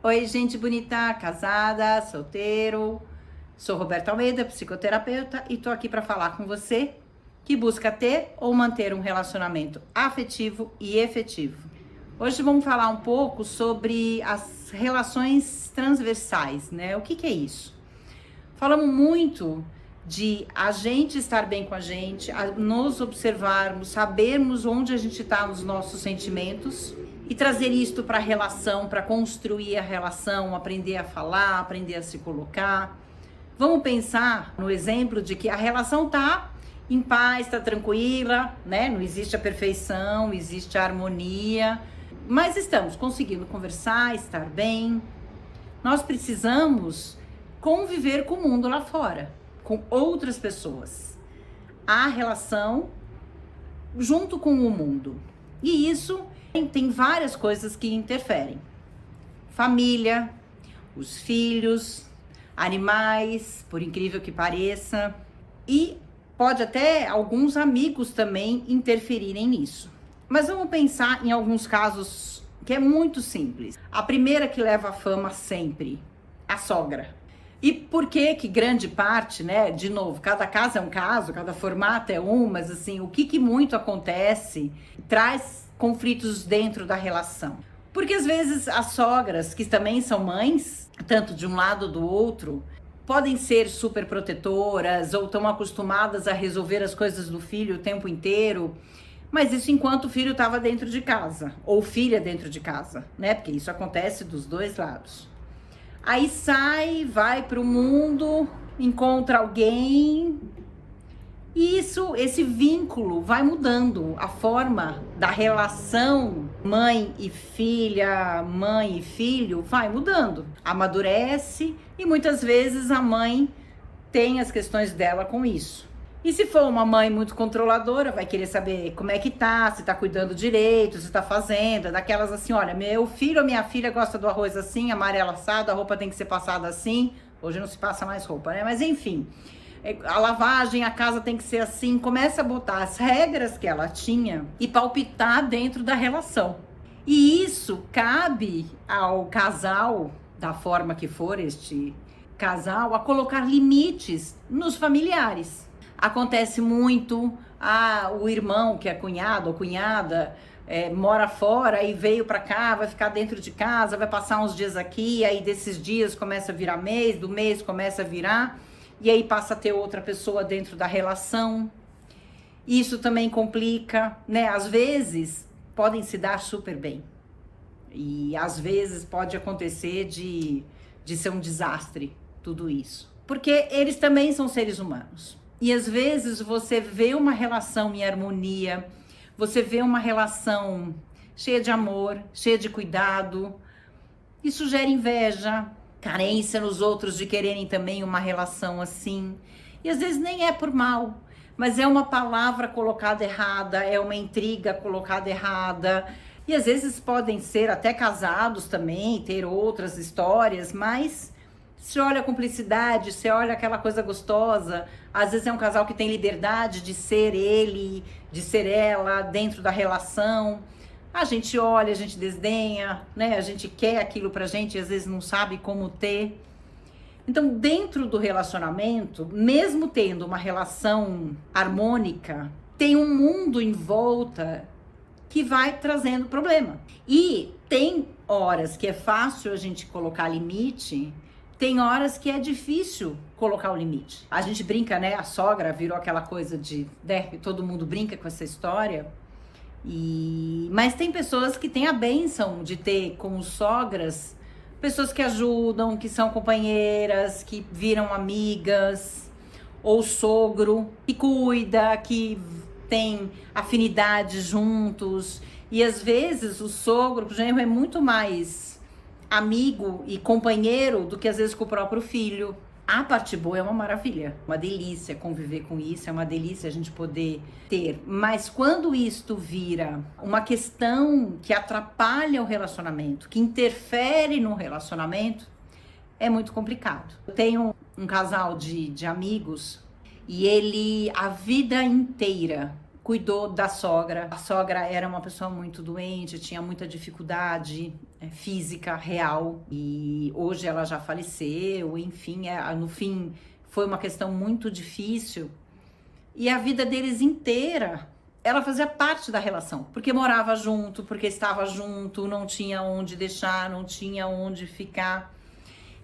Oi, gente bonita, casada, solteiro. Sou Roberta Almeida, psicoterapeuta, e tô aqui para falar com você que busca ter ou manter um relacionamento afetivo e efetivo. Hoje vamos falar um pouco sobre as relações transversais, né? O que é isso? Falamos muito de a gente estar bem com a gente, nos observarmos, sabermos onde a gente está nos nossos sentimentos e trazer isto para a relação, para construir a relação, aprender a falar, aprender a se colocar. Vamos pensar no exemplo de que a relação tá em paz, tá tranquila, né? Não existe a perfeição, existe a harmonia, mas estamos conseguindo conversar, estar bem. Nós precisamos conviver com o mundo lá fora, com outras pessoas. A relação junto com o mundo. E isso tem várias coisas que interferem. Família, os filhos, animais, por incrível que pareça, e pode até alguns amigos também interferirem nisso. Mas vamos pensar em alguns casos que é muito simples. A primeira que leva a fama sempre, a sogra. E por que grande parte, né, de novo, cada caso é um caso, cada formato é um, mas assim, o que muito acontece traz conflitos dentro da relação. Porque às vezes as sogras, que também são mães, tanto de um lado ou do outro, podem ser super protetoras ou estão acostumadas a resolver as coisas do filho o tempo inteiro, mas isso enquanto o filho estava dentro de casa, ou filha dentro de casa, né? Porque isso acontece dos dois lados. Aí sai, vai para o mundo, encontra alguém, e esse vínculo vai mudando, a forma da relação mãe e filha, mãe e filho vai mudando, amadurece e muitas vezes a mãe tem as questões dela com isso. E se for uma mãe muito controladora, vai querer saber como é que tá, se tá cuidando direito, se tá fazendo, daquelas assim, olha, meu filho ou minha filha gosta do arroz assim, amarelo assado, a roupa tem que ser passada assim, hoje não se passa mais roupa, né? Mas enfim, a lavagem, a casa tem que ser assim, começa a botar as regras que ela tinha e palpitar dentro da relação. E isso cabe ao casal, da forma que for este casal, a colocar limites nos familiares. Acontece muito, o irmão que é cunhado ou cunhada mora fora e veio pra cá, vai ficar dentro de casa, vai passar uns dias aqui, aí desses dias começa a virar mês, do mês começa a virar, e aí passa a ter outra pessoa dentro da relação. Isso também complica, né? Às vezes podem se dar super bem. E às vezes pode acontecer de ser um desastre tudo isso. Porque eles também são seres humanos. E às vezes você vê uma relação em harmonia, você vê uma relação cheia de amor, cheia de cuidado. Isso gera inveja, carência nos outros de quererem também uma relação assim. E às vezes nem é por mal, mas é uma palavra colocada errada, é uma intriga colocada errada. E às vezes podem ser até casados também, ter outras histórias, mas você olha a cumplicidade, você olha aquela coisa gostosa. Às vezes é um casal que tem liberdade de ser ele, de ser ela dentro da relação. A gente olha, a gente desdenha, né? A gente quer aquilo pra gente e às vezes não sabe como ter. Então, dentro do relacionamento, mesmo tendo uma relação harmônica, tem um mundo em volta que vai trazendo problema. E tem horas que é fácil a gente colocar limite, tem horas que é difícil colocar o limite. A gente brinca, né? A sogra virou aquela coisa de, né? Todo mundo brinca com essa história. Mas tem pessoas que têm a bênção de ter como sogras pessoas que ajudam, que são companheiras, que viram amigas, ou sogro que cuida, que tem afinidade juntos. E às vezes o sogro, o genro, é muito mais amigo e companheiro do que às vezes com o próprio filho. A parte boa é uma maravilha, uma delícia conviver com isso, é uma delícia a gente poder ter. Mas quando isto vira uma questão que atrapalha o relacionamento, que interfere no relacionamento, é muito complicado. Eu tenho um casal de amigos e ele, a vida inteira, cuidou da sogra. A sogra era uma pessoa muito doente, tinha muita dificuldade física real e hoje ela já faleceu, enfim, no fim foi uma questão muito difícil e a vida deles inteira ela fazia parte da relação, porque morava junto, porque estava junto, não tinha onde deixar, não tinha onde ficar.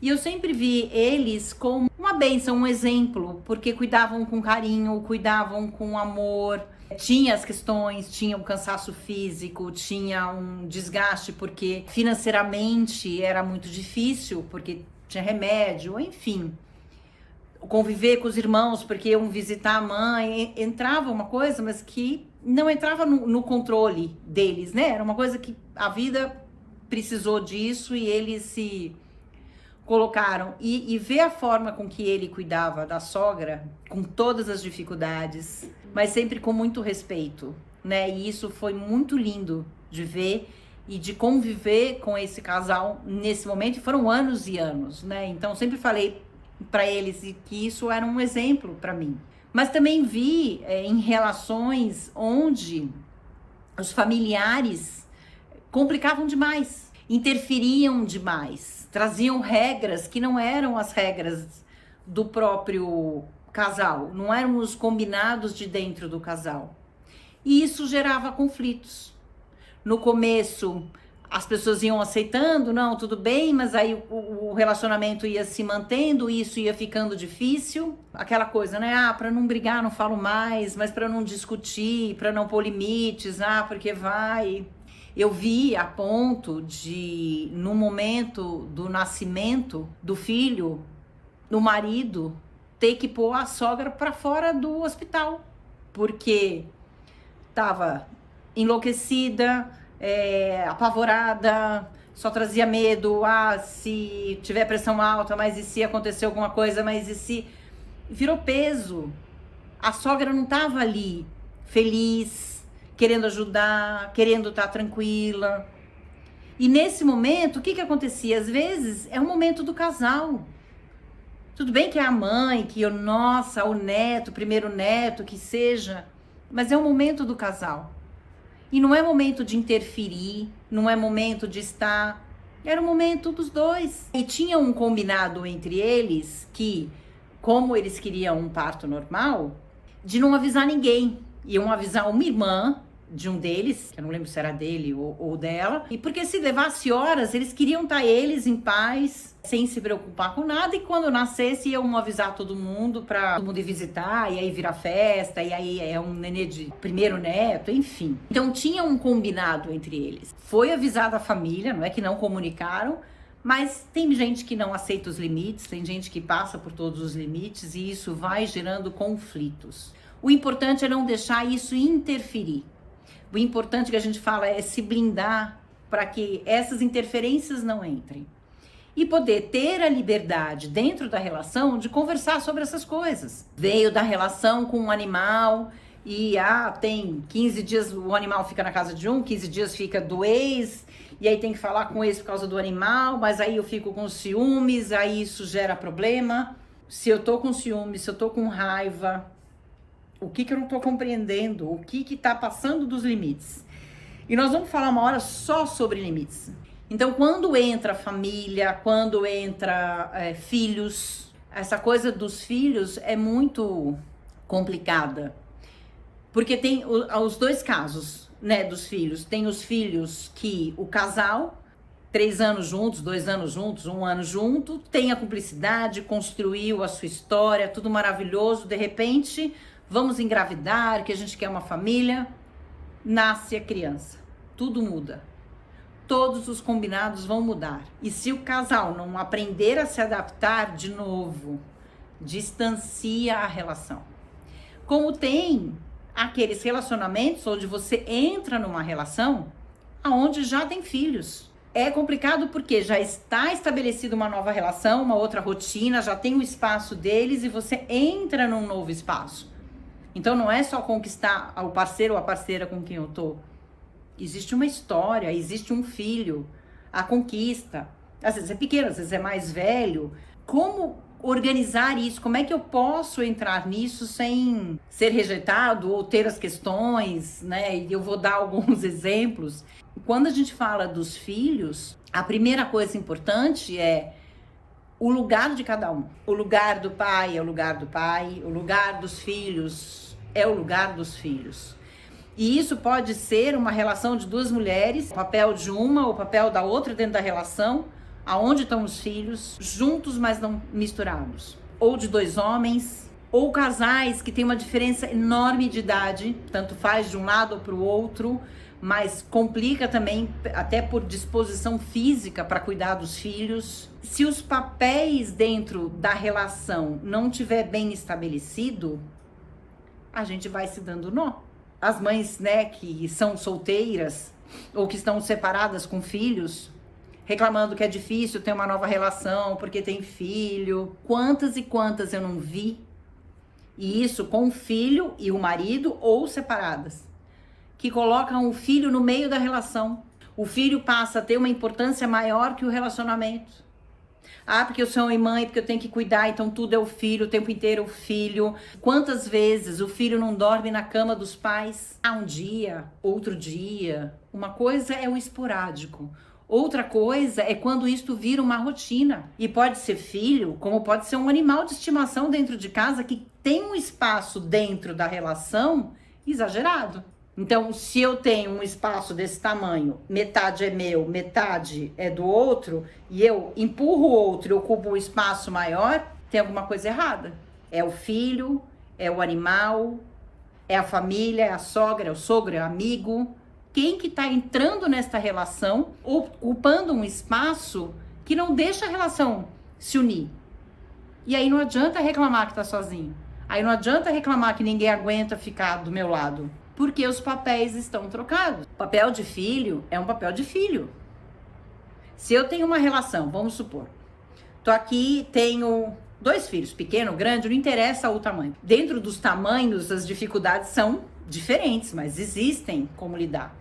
E eu sempre vi eles como uma bênção, um exemplo, porque cuidavam com carinho, cuidavam com amor. Tinha as questões, tinha um cansaço físico, tinha um desgaste, porque financeiramente era muito difícil, porque tinha remédio, enfim. Conviver com os irmãos, porque iam visitar a mãe, entrava uma coisa, mas que não entrava no controle deles, né? Era uma coisa que a vida precisou disso e eles se colocaram. E ver a forma com que ele cuidava da sogra, com todas as dificuldades, mas sempre com muito respeito, né? E isso foi muito lindo de ver e de conviver com esse casal nesse momento. E foram anos e anos, né? Então sempre falei para eles que isso era um exemplo para mim. Mas também vi em relações onde os familiares complicavam demais, interferiam demais, traziam regras que não eram as regras do próprio casal, não eram os combinados de dentro do casal. E isso gerava conflitos. No começo, as pessoas iam aceitando, não, tudo bem, mas aí o relacionamento ia se mantendo, isso ia ficando difícil. Aquela coisa, né? Ah, para não brigar, não falo mais, mas para não discutir, para não pôr limites, porque vai. Eu vi a ponto de, no momento do nascimento do filho, o marido ter que pôr a sogra para fora do hospital, porque estava enlouquecida, apavorada, só trazia medo, se tiver pressão alta, mas e se acontecer alguma coisa, mas e se... Virou peso. A sogra não estava ali feliz, querendo ajudar, querendo estar tranquila. E nesse momento, o que acontecia? Às vezes é um momento do casal. Tudo bem que é a mãe, que o neto, o primeiro neto, que seja, mas é um momento do casal. E não é momento de interferir, não é momento de estar... Era o momento dos dois. E tinha um combinado entre eles que, como eles queriam um parto normal, de não avisar ninguém. Iam avisar uma irmã de um deles, que eu não lembro se era dele ou dela, e porque se levasse horas, eles queriam estar eles em paz, sem se preocupar com nada, e quando nascesse iam avisar todo mundo pra todo mundo ir visitar, e aí virar festa, e aí é um nenê de primeiro neto, enfim. Então tinha um combinado entre eles. Foi avisada a família, não é que não comunicaram, mas tem gente que não aceita os limites, tem gente que passa por todos os limites, e isso vai gerando conflitos. O importante é não deixar isso interferir. O importante que a gente fala é se blindar para que essas interferências não entrem. E poder ter a liberdade dentro da relação de conversar sobre essas coisas. Veio da relação com um animal e tem 15 dias o animal fica na casa de 15 dias fica do ex, e aí tem que falar com o ex por causa do animal, mas aí eu fico com ciúmes, aí isso gera problema. Se eu tô com ciúmes, se eu tô com raiva... O que eu não estou compreendendo? O que está passando dos limites? E nós vamos falar uma hora só sobre limites. Então, quando entra família, quando entra filhos, essa coisa dos filhos é muito complicada. Porque tem os dois casos, né, dos filhos. Tem os filhos que o casal, 3 anos juntos, 2 anos juntos, 1 ano junto, tem a cumplicidade, construiu a sua história, tudo maravilhoso, de repente... Vamos engravidar, que a gente quer uma família, nasce a criança, tudo muda. Todos os combinados vão mudar. E se o casal não aprender a se adaptar de novo, distancia a relação. Como tem aqueles relacionamentos onde você entra numa relação onde já tem filhos. É complicado porque já está estabelecida uma nova relação, uma outra rotina, já tem o espaço deles e você entra num novo espaço. Então não é só conquistar o parceiro ou a parceira com quem eu tô. Existe uma história, existe um filho, a conquista. Às vezes é pequeno, às vezes é mais velho. Como organizar isso? Como é que eu posso entrar nisso sem ser rejeitado ou ter as questões, né? E eu vou dar alguns exemplos. Quando a gente fala dos filhos, a primeira coisa importante é o lugar de cada um. O lugar do pai é o lugar do pai, o lugar dos filhos é o lugar dos filhos. E isso pode ser uma relação de duas mulheres, o papel de uma, o papel da outra dentro da relação, aonde estão os filhos, juntos, mas não misturados. Ou de dois homens, ou casais que têm uma diferença enorme de idade, tanto faz de um lado ou para o outro, mas complica também até por disposição física para cuidar dos filhos. Se os papéis dentro da relação não tiver bem estabelecido, a gente vai se dando nó. As mães, né, que são solteiras ou que estão separadas com filhos, reclamando que é difícil ter uma nova relação porque tem filho. Quantas e quantas eu não vi, e isso com o filho e o marido ou separadas, que colocam o filho no meio da relação. O filho passa a ter uma importância maior que o relacionamento. Ah, porque eu sou mãe, porque eu tenho que cuidar, então tudo é o filho, o tempo inteiro é o filho. Quantas vezes o filho não dorme na cama dos pais? Ah, um dia, outro dia. Uma coisa é o esporádico. Outra coisa é quando isto vira uma rotina. E pode ser filho, como pode ser um animal de estimação dentro de casa que tem um espaço dentro da relação exagerado. Então, se eu tenho um espaço desse tamanho, metade é meu, metade é do outro, e eu empurro o outro e ocupo um espaço maior, tem alguma coisa errada. É o filho, é o animal, é a família, é a sogra, é o sogro, é o amigo. Quem que tá entrando nesta relação, ocupando um espaço que não deixa a relação se unir. E aí não adianta reclamar que tá sozinho. Aí não adianta reclamar que ninguém aguenta ficar do meu lado. Porque os papéis estão trocados. O papel de filho é um papel de filho. Se eu tenho uma relação, vamos supor, tô aqui, tenho 2 filhos, pequeno, grande, não interessa o tamanho. Dentro dos tamanhos, as dificuldades são diferentes, mas existem como lidar.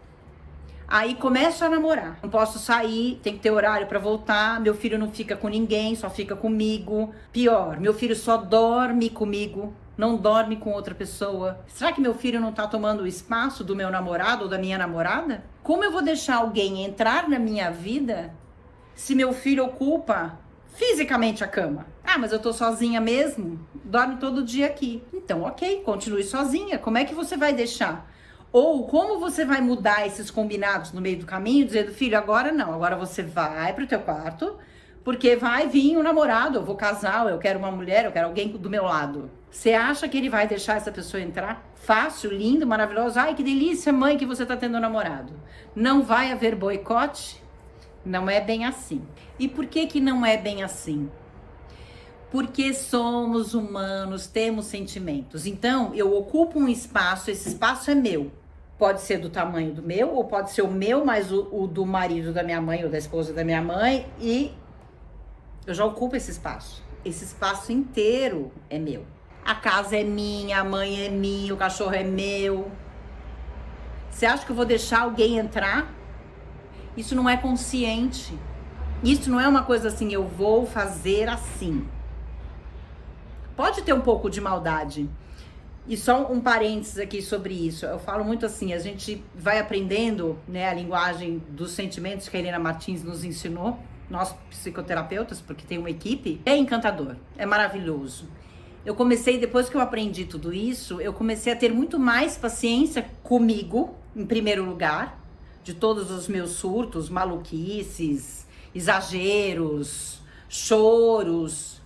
Aí começo a namorar, não posso sair, tem que ter horário pra voltar, meu filho não fica com ninguém, só fica comigo. Pior, meu filho só dorme comigo, não dorme com outra pessoa. Será que meu filho não tá tomando o espaço do meu namorado ou da minha namorada? Como eu vou deixar alguém entrar na minha vida se meu filho ocupa fisicamente a cama? Ah, mas eu tô sozinha mesmo, dorme todo dia aqui. Então, ok, continue sozinha, como é que você vai deixar? Ou como você vai mudar esses combinados no meio do caminho, dizendo, filho, agora não, agora você vai pro teu quarto, porque vai vir um namorado, eu vou casar, eu quero uma mulher, eu quero alguém do meu lado. Você acha que ele vai deixar essa pessoa entrar? Fácil, lindo, maravilhoso. Ai, que delícia, mãe, que você tá tendo um namorado. Não vai haver boicote? Não é bem assim. E por que que não é bem assim? Porque somos humanos, temos sentimentos. Então, eu ocupo um espaço, esse espaço é meu. Pode ser do tamanho do meu, ou pode ser o meu, mais o do marido da minha mãe ou da esposa da minha mãe, e eu já ocupo esse espaço. Esse espaço inteiro é meu. A casa é minha, a mãe é minha, o cachorro é meu. Você acha que eu vou deixar alguém entrar? Isso não é consciente. Isso não é uma coisa assim, eu vou fazer assim. Pode ter um pouco de maldade. E só um parênteses aqui sobre isso. Eu falo muito assim, a gente vai aprendendo, né, a linguagem dos sentimentos que a Helena Martins nos ensinou, nós psicoterapeutas, porque tem uma equipe. É encantador, é maravilhoso. Eu comecei, depois que eu aprendi tudo isso, eu comecei a ter muito mais paciência comigo, em primeiro lugar, de todos os meus surtos, maluquices, exageros, choros.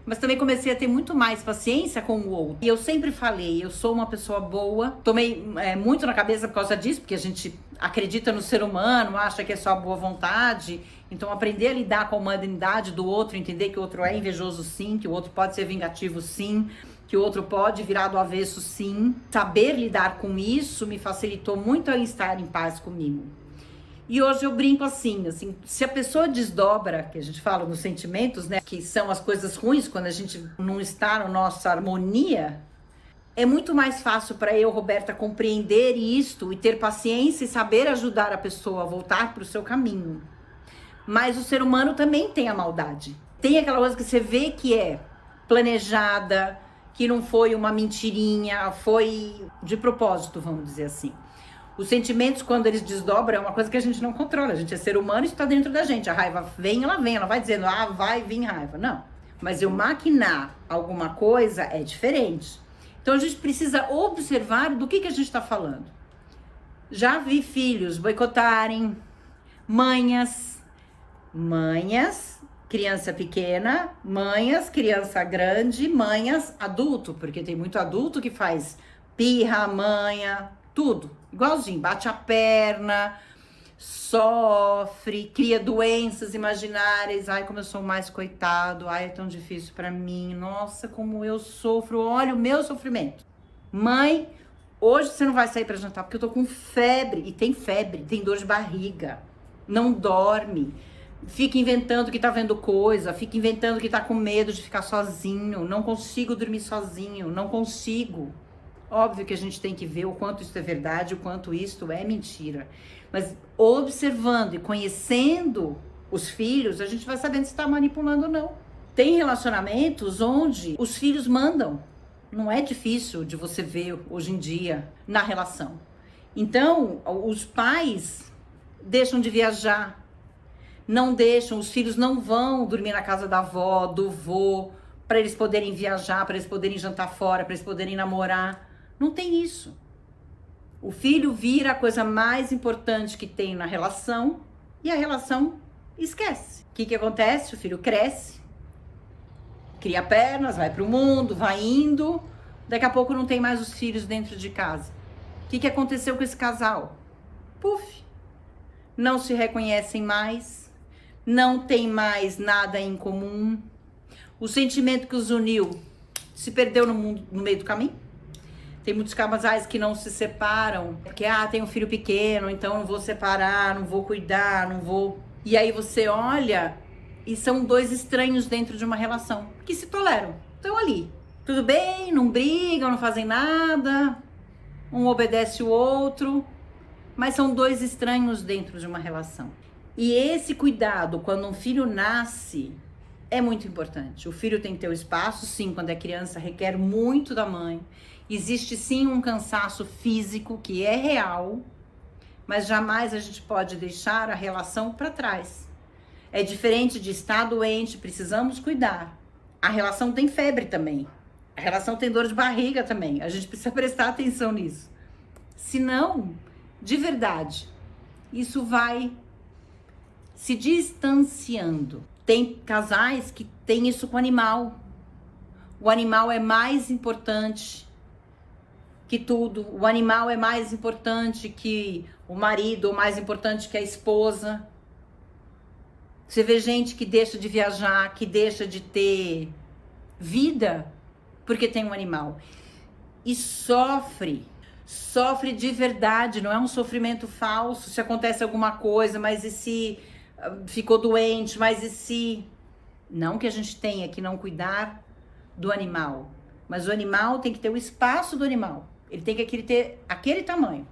Mas também comecei a ter muito mais paciência com o outro. E eu sempre falei, eu sou uma pessoa boa. Tomei muito na cabeça por causa disso, porque a gente acredita no ser humano, acha que é só boa vontade. Então, aprender a lidar com a humanidade do outro, entender que o outro é invejoso sim, que o outro pode ser vingativo sim, que o outro pode virar do avesso sim. Saber lidar com isso me facilitou muito a estar em paz comigo. E hoje eu brinco assim, se a pessoa desdobra, que a gente fala nos sentimentos, né, que são as coisas ruins quando a gente não está na nossa harmonia, é muito mais fácil para eu, Roberta, compreender isto e ter paciência e saber ajudar a pessoa a voltar para o seu caminho. Mas o ser humano também tem a maldade. Tem aquela coisa que você vê que é planejada, que não foi uma mentirinha, foi de propósito, vamos dizer assim. Os sentimentos, quando eles desdobram, é uma coisa que a gente não controla. A gente é ser humano e isso está dentro da gente. A raiva vem, ela vai dizendo, vai vir raiva. Não. Mas eu maquinar alguma coisa é diferente. Então a gente precisa observar do que a gente está falando. Já vi filhos boicotarem, manhas, criança pequena, manhas, criança grande, manhas, adulto, porque tem muito adulto que faz pirra, manha, tudo, igualzinho, bate a perna, sofre, cria doenças imaginárias. Ai, como eu sou mais coitado, ai, é tão difícil pra mim, nossa, como eu sofro, olha o meu sofrimento. Mãe, hoje você não vai sair pra jantar porque eu tô com febre, e tem febre, tem dor de barriga, não dorme, fica inventando que tá vendo coisa, fica inventando que tá com medo de ficar sozinho, não consigo dormir sozinho, não consigo. Óbvio que a gente tem que ver o quanto isso é verdade, o quanto isso é mentira. Mas observando e conhecendo os filhos, a gente vai sabendo se está manipulando ou não. Tem relacionamentos onde os filhos mandam. Não é difícil de você ver hoje em dia na relação. Então, os pais deixam de viajar, não deixam, os filhos não vão dormir na casa da avó, do vô, para eles poderem viajar, para eles poderem jantar fora, para eles poderem namorar. Não tem isso. O filho vira a coisa mais importante que tem na relação e a relação esquece. O que acontece? O filho cresce, cria pernas, vai para o mundo, vai indo, daqui a pouco não tem mais os filhos dentro de casa. O que aconteceu com esse casal? Puf! Não se reconhecem mais, não tem mais nada em comum. O sentimento que os uniu se perdeu no meio do caminho. Tem muitos casais que não se separam, porque, tem um filho pequeno, então não vou separar, não vou cuidar, não vou... E aí você olha e são dois estranhos dentro de uma relação, que se toleram, estão ali. Tudo bem, não brigam, não fazem nada, um obedece o outro, mas são dois estranhos dentro de uma relação. E esse cuidado, quando um filho nasce, é muito importante. O filho tem que ter o espaço, sim, quando é criança, requer muito da mãe. Existe sim um cansaço físico que é real, mas jamais a gente pode deixar a relação para trás. É diferente de estar doente, precisamos cuidar. A relação tem febre também. A relação tem dor de barriga também. A gente precisa prestar atenção nisso. Senão, de verdade, isso vai se distanciando. Tem casais que têm isso com o animal. O animal é mais importante que tudo. O animal é mais importante que o marido, ou mais importante que a esposa. Você vê gente que deixa de viajar, que deixa de ter vida porque tem um animal. E sofre de verdade, não é um sofrimento falso. Se acontece alguma coisa, mas e se ficou doente, mas e se... Não que a gente tenha que não cuidar do animal, mas o animal tem que ter o espaço do animal. Ele tem que ter aquele tamanho.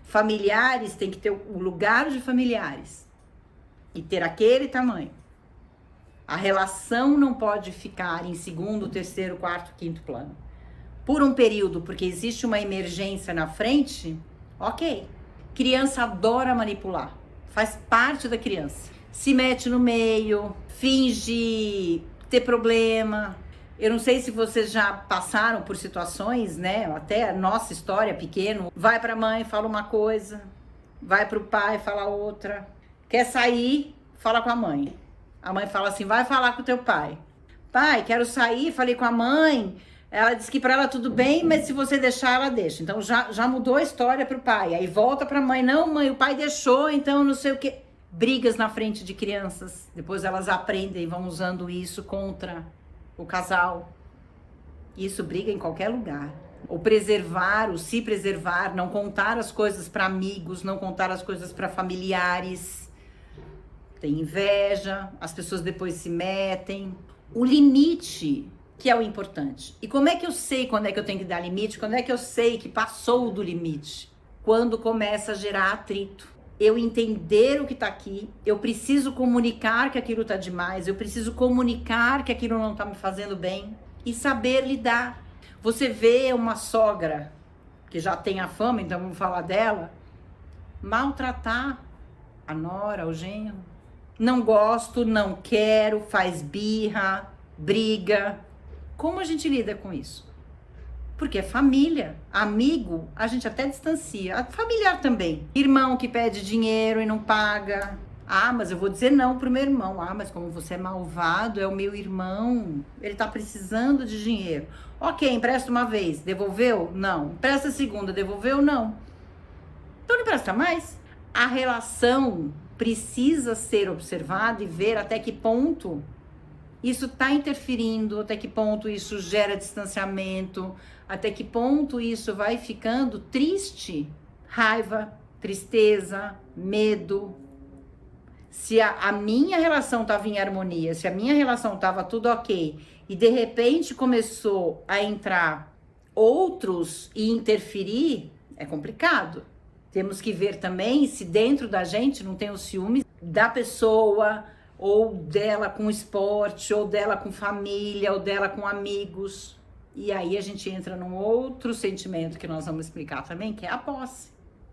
Familiares tem que ter o lugar de familiares e ter aquele tamanho. A relação não pode ficar em segundo, terceiro, quarto, quinto plano. Por um período, porque existe uma emergência na frente, ok. Criança adora manipular, faz parte da criança. Se mete no meio, finge ter problema. Eu não sei se vocês já passaram por situações, né? Até a nossa história, pequeno. Vai pra mãe, fala uma coisa. Vai pro pai, fala outra. Quer sair, fala com a mãe. A mãe fala assim, vai falar com o teu pai. Pai, quero sair, falei com a mãe. Ela disse que pra ela tudo bem, mas se você deixar, ela deixa. Então já mudou a história pro pai. Aí volta pra mãe. Não, mãe, o pai deixou, então não sei o quê. Brigas na frente de crianças. Depois elas aprendem e vão usando isso contra o casal. Isso briga em qualquer lugar. O preservar, o se preservar, não contar as coisas para amigos, não contar as coisas para familiares. Tem inveja, as pessoas depois se metem. O limite, que é o importante. E como é que eu sei quando é que eu tenho que dar limite? Quando é que eu sei que passou do limite? Quando começa a gerar atrito. eu entender o que tá aqui, eu preciso comunicar que aquilo tá demais, eu preciso comunicar que aquilo não tá me fazendo bem e saber lidar. Você vê uma sogra que já tem a fama, então vamos falar dela, maltratar a nora, o genro. Não gosto, não quero, faz birra, briga. Como a gente lida com isso? Porque é família, amigo, a gente até distancia. Familiar também. Irmão que pede dinheiro e não paga. Ah, mas eu vou dizer não pro meu irmão. Ah, mas como você é malvado, é o meu irmão. Ele tá precisando de dinheiro. Ok, empresta uma vez, devolveu? Não. Empresta a segunda, devolveu? Não. Então não empresta mais. A relação precisa ser observada e ver até que ponto isso está interferindo, até que ponto isso gera distanciamento, até que ponto isso vai ficando triste, raiva, tristeza, medo. Se a minha relação estava em harmonia, se a minha relação estava tudo ok, e de repente começou a entrar outros e interferir, é complicado. Temos que ver também se dentro da gente não tem o ciúme da pessoa, ou dela com esporte, ou dela com família, ou dela com amigos. E aí a gente entra num outro sentimento que nós vamos explicar também, que é a posse.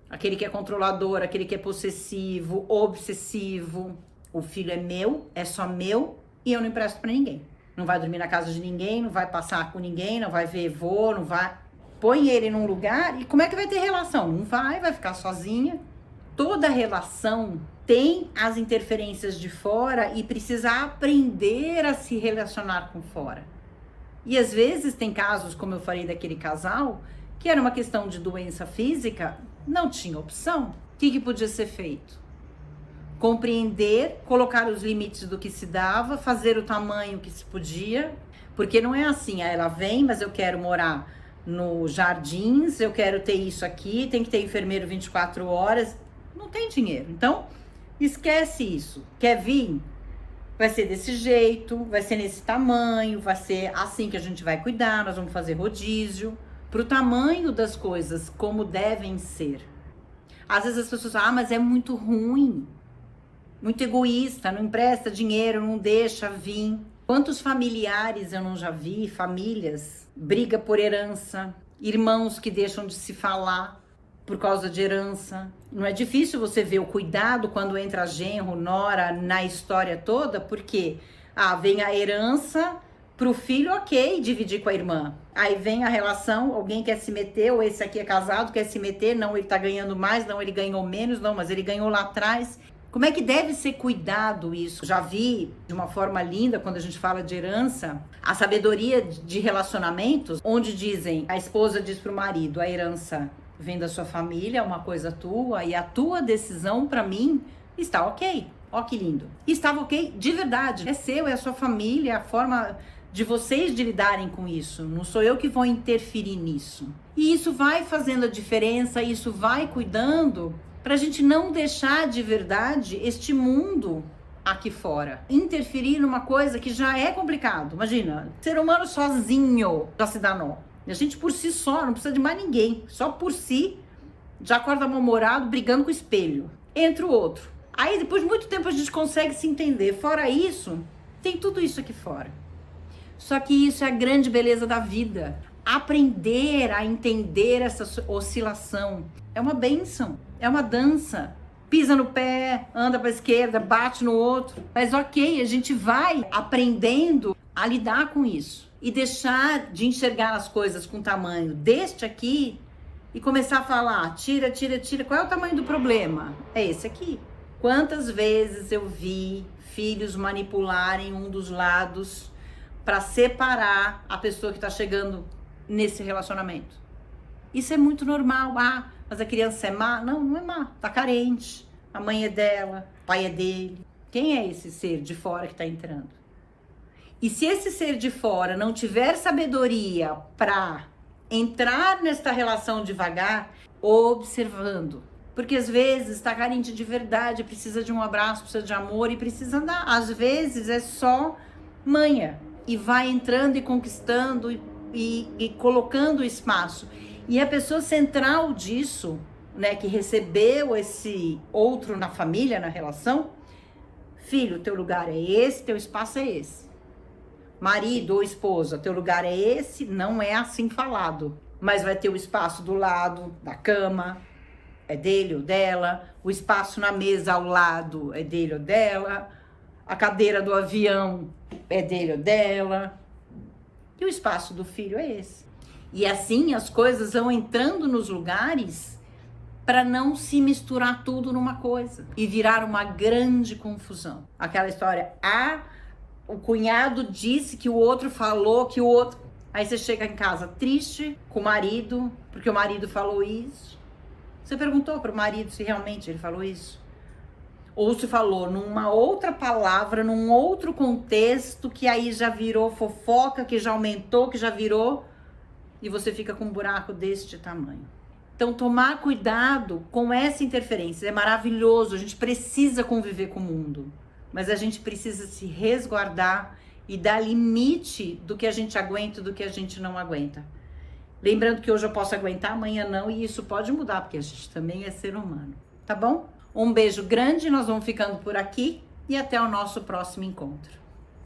Aquele que é controlador, aquele que é possessivo, obsessivo. O filho é meu, é só meu, e eu não empresto pra ninguém. Não vai dormir na casa de ninguém, não vai passar com ninguém, não vai ver vô, não vai... Põe ele num lugar e como é que vai ter relação? Não vai ficar sozinha. Toda relação tem as interferências de fora e precisa aprender a se relacionar com fora. E às vezes tem casos, como eu falei daquele casal, que era uma questão de doença física, não tinha opção. O que podia ser feito? Compreender, colocar os limites do que se dava, fazer o tamanho que se podia, porque não é assim, ela vem, mas eu quero morar no Jardins, eu quero ter isso aqui, tem que ter enfermeiro 24 horas, não tem dinheiro. Então, esquece isso. Quer vir? Vai ser desse jeito, vai ser nesse tamanho, vai ser assim que a gente vai cuidar, nós vamos fazer rodízio, pro tamanho das coisas, como devem ser. Às vezes as pessoas falam, mas é muito ruim, muito egoísta, não empresta dinheiro, não deixa vir. Quantos familiares eu não já vi, famílias, briga por herança, irmãos que deixam de se falar por causa de herança. Não é difícil você ver o cuidado quando entra genro, nora na história toda, porque vem a herança pro filho, ok, dividir com a irmã. Aí vem a relação, alguém quer se meter, ou esse aqui é casado, quer se meter, não, ele tá ganhando mais, não, ele ganhou menos, não, mas ele ganhou lá atrás. Como é que deve ser cuidado isso? Já vi de uma forma linda, quando a gente fala de herança, a sabedoria de relacionamentos, onde dizem, a esposa diz pro marido, a herança vem da sua família, é uma coisa tua, e a tua decisão pra mim está ok. Ó que lindo. Estava ok de verdade. É seu, é a sua família, é a forma de vocês de lidarem com isso. Não sou eu que vou interferir nisso. E isso vai fazendo a diferença, isso vai cuidando para a gente não deixar de verdade este mundo aqui fora. Interferir numa coisa que já é complicado. Imagina, ser humano sozinho já se dá nó. A gente por si só, não precisa de mais ninguém. Só por si, já acorda mal-humorado, brigando com o espelho. Entra o outro. Aí depois de muito tempo a gente consegue se entender. Fora isso, tem tudo isso aqui fora. Só que isso é a grande beleza da vida. Aprender a entender essa oscilação é uma bênção, é uma dança. Pisa no pé, anda para a esquerda, bate no outro. Mas ok, a gente vai aprendendo a lidar com isso. E deixar de enxergar as coisas com o tamanho deste aqui e começar a falar, tira. Qual é o tamanho do problema? É esse aqui. Quantas vezes eu vi filhos manipularem um dos lados para separar a pessoa que está chegando nesse relacionamento. Isso é muito normal. Mas a criança é má? Não, não é má. Tá carente. A mãe é dela, o pai é dele. Quem é esse ser de fora que tá entrando? E se esse ser de fora não tiver sabedoria para entrar nesta relação devagar, observando. Porque às vezes tá carente de verdade, precisa de um abraço, precisa de amor e precisa dar. Às vezes é só manha. E vai entrando e conquistando e colocando o espaço. E a pessoa central disso, né, que recebeu esse outro na família, na relação, filho, teu lugar é esse, teu espaço é esse. Marido ou esposa, teu lugar é esse, não é assim falado, mas vai ter o espaço do lado da cama, é dele ou dela, o espaço na mesa ao lado é dele ou dela, a cadeira do avião é dele ou dela, e o espaço do filho é esse. E assim as coisas vão entrando nos lugares para não se misturar tudo numa coisa e virar uma grande confusão. Aquela história, o cunhado disse que o outro falou que o outro... Aí você chega em casa triste com o marido, porque o marido falou isso. Você perguntou para o marido se realmente ele falou isso? Ou se falou numa outra palavra, num outro contexto, que aí já virou fofoca, que já aumentou, que já virou, e você fica com um buraco deste tamanho. Então, tomar cuidado com essa interferência. É maravilhoso, a gente precisa conviver com o mundo, mas a gente precisa se resguardar e dar limite do que a gente aguenta e do que a gente não aguenta. Lembrando que hoje eu posso aguentar, amanhã não, e isso pode mudar, porque a gente também é ser humano, tá bom? Um beijo grande, nós vamos ficando por aqui e até o nosso próximo encontro.